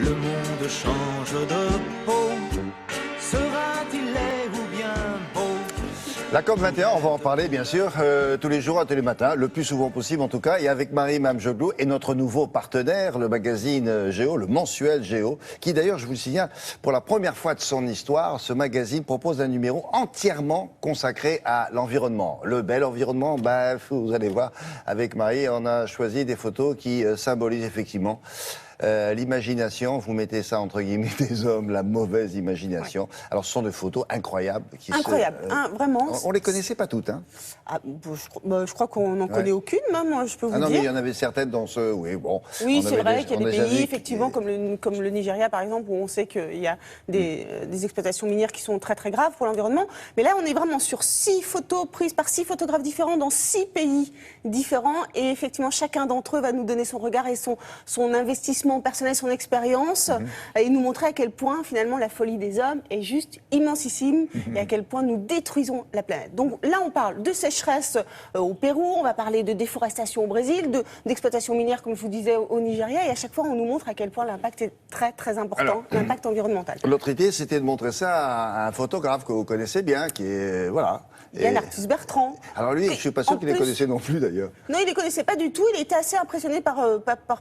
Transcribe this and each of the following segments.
le monde change de peau. Sera-t-il laid ou bien beau? La COP21, on va en parler bien sûr tous les jours, tous les matins, le plus souvent possible en tout cas, et avec Marie Mamjoglou et notre nouveau partenaire, le magazine Géo, le mensuel Géo, qui d'ailleurs, je vous le signale, pour la première fois de son histoire, ce magazine propose un numéro entièrement consacré à l'environnement. Le bel environnement, vous allez voir, avec Marie, on a choisi des photos qui symbolisent effectivement l'imagination, vous mettez ça entre guillemets des hommes, la mauvaise imagination. Ouais. Alors ce sont des photos incroyables. Incroyables, vraiment. On les connaissait pas toutes, hein. Ah, je crois qu'on n'en connaît aucune, même, je peux vous dire. Non, mais il y en avait certaines dans ce... Oui, bon. Oui, c'est vrai qu'il y a des pays, effectivement, comme le Nigeria, par exemple, où on sait qu'il y a des exploitations minières qui sont très, très graves pour l'environnement. Mais là, on est vraiment sur 6 photos prises par 6 photographes différents dans 6 pays différents. Et effectivement, chacun d'entre eux va nous donner son regard et son investissement personnel, son expérience, et nous montrer à quel point, finalement, la folie des hommes est juste immensissime et à quel point nous détruisons la planète. Donc là, on parle de sécheresse au Pérou, on va parler de déforestation au Brésil, d'exploitation minière, comme je vous disais, au Nigeria, et à chaque fois, on nous montre à quel point l'impact est très, très important, l'impact environnemental. L'autre idée, c'était de montrer ça à un photographe que vous connaissez bien, qui est... Voilà. Yann Arthus Bertrand. Alors lui, je ne suis pas sûr qu'il les connaissait non plus d'ailleurs. Non, il ne les connaissait pas du tout. Il était assez impressionné par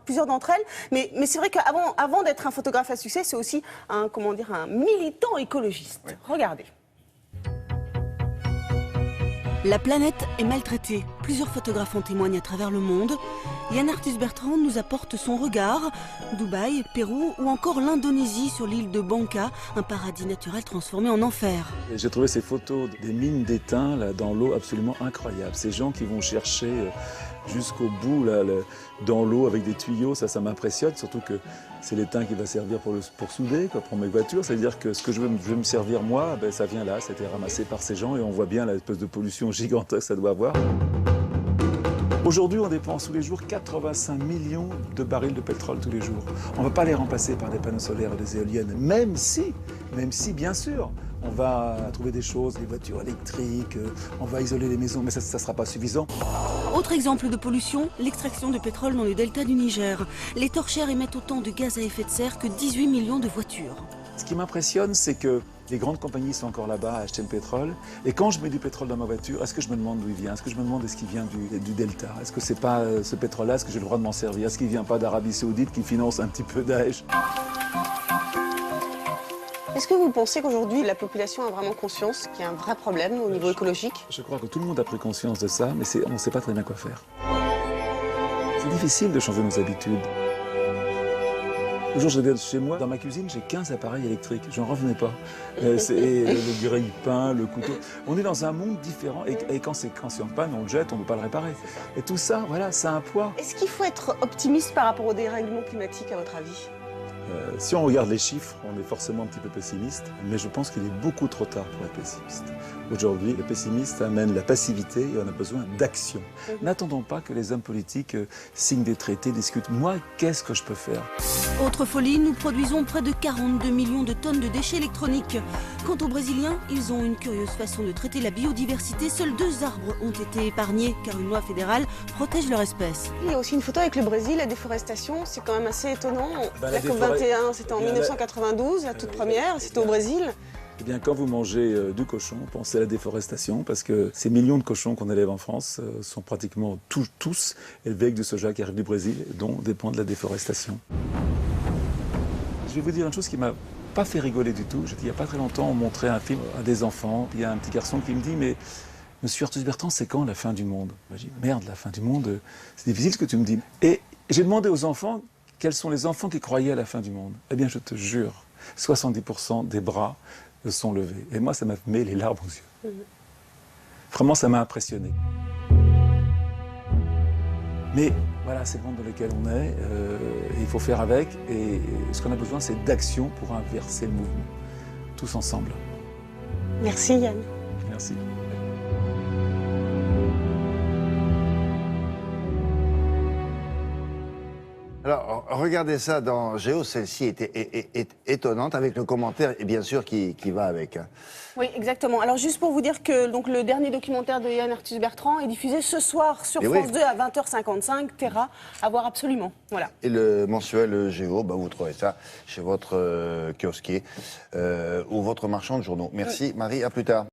plusieurs d'entre elles. Mais c'est vrai qu'avant d'être un photographe à succès, c'est aussi un militant écologiste. Oui. Regardez. La planète est maltraitée. Plusieurs photographes en témoignent à travers le monde. Yann Arthus Bertrand nous apporte son regard. Dubaï, Pérou ou encore l'Indonésie sur l'île de Bangka, un paradis naturel transformé en enfer. J'ai trouvé ces photos des mines d'étain là, dans l'eau absolument incroyables. Ces gens qui vont chercher jusqu'au bout là, dans l'eau avec des tuyaux, ça m'impressionne, surtout que c'est l'étain qui va servir pour souder, quoi, pour mes voitures. C'est-à-dire que ce que je veux me servir moi, ça vient là, c'était ramassé par ces gens et on voit bien l'espèce de pollution gigantesque que ça doit avoir. Aujourd'hui, on dépense tous les jours 85 millions de barils de pétrole tous les jours. On ne va pas les remplacer par des panneaux solaires et des éoliennes, même si, bien sûr, on va trouver des choses, des voitures électriques, on va isoler les maisons, mais ça ne sera pas suffisant. Autre exemple de pollution, l'extraction de pétrole dans le delta du Niger. Les torchères émettent autant de gaz à effet de serre que 18 millions de voitures. Ce qui m'impressionne, c'est que les grandes compagnies sont encore là-bas à acheter le pétrole. Et quand je mets du pétrole dans ma voiture, est-ce que je me demande d'où il vient? Est-ce que je me demande est-ce qu'il vient du delta? Est-ce que c'est pas ce pétrole-là? Est-ce que j'ai le droit de m'en servir? Est-ce qu'il vient pas d'Arabie Saoudite qui finance un petit peu Daesh? Est-ce que vous pensez qu'aujourd'hui, la population a vraiment conscience qu'il y a un vrai problème au niveau écologique? Je crois que tout le monde a pris conscience de ça, mais on ne sait pas très bien quoi faire. C'est difficile de changer nos habitudes. Le jour, je regarde chez moi, dans ma cuisine, j'ai 15 appareils électriques. J'en revenais pas. Le grille-pain, le couteau. On est dans un monde différent. Et quand c'est en panne, on le jette, on ne peut pas le réparer. Et tout ça, voilà, ça a un poids. Est-ce qu'il faut être optimiste par rapport au dérèglement climatique, à votre avis? Si on regarde les chiffres, on est forcément un petit peu pessimiste, mais je pense qu'il est beaucoup trop tard pour être pessimiste. Aujourd'hui, le pessimiste amène la passivité et on a besoin d'action. N'attendons pas que les hommes politiques signent des traités, discutent. Moi, qu'est-ce que je peux faire? Autre folie, nous produisons près de 42 millions de tonnes de déchets électroniques. Quant aux Brésiliens, ils ont une curieuse façon de traiter la biodiversité. Seuls 2 arbres ont été épargnés car une loi fédérale protège leur espèce. Il y a aussi une photo avec le Brésil, la déforestation, c'est quand même assez étonnant. La COP21, c'était en 1992, la toute première, c'était au Brésil. Eh bien, quand vous mangez du cochon, pensez à la déforestation, parce que ces millions de cochons qu'on élève en France sont pratiquement tous élevés avec du soja qui arrive du Brésil, dont dépend de la déforestation. Je vais vous dire une chose qui m'a pas fait rigoler du tout. Il n'y a pas très longtemps, on montrait un film à des enfants. Il y a un petit garçon qui me dit « Mais Monsieur Arthus Bertrand, c'est quand la fin du monde ?» Je dis « Merde, la fin du monde, c'est difficile ce que tu me dis. » Et j'ai demandé aux enfants quels sont les enfants qui croyaient à la fin du monde. Eh bien, je te jure, 70% des bras sont levés. Et moi, ça m'a mis les larmes aux yeux. Vraiment, ça m'a impressionné. Mais voilà, c'est le monde dans lequel on est, et il faut faire avec. Et ce qu'on a besoin, c'est d'action pour inverser le mouvement. Tous ensemble. Merci Yann. Merci. Alors, regardez ça dans Géo, celle-ci est étonnante, avec le commentaire, et bien sûr, qui va avec. Hein. Oui, exactement. Alors, juste pour vous dire que donc, le dernier documentaire de Yann Arthus Bertrand est diffusé ce soir sur France 2 à 20h55, Terra, à voir absolument. Voilà. Et le mensuel Géo, bah, vous trouvez ça chez votre kiosquier ou votre marchand de journaux. Merci Marie, à plus tard.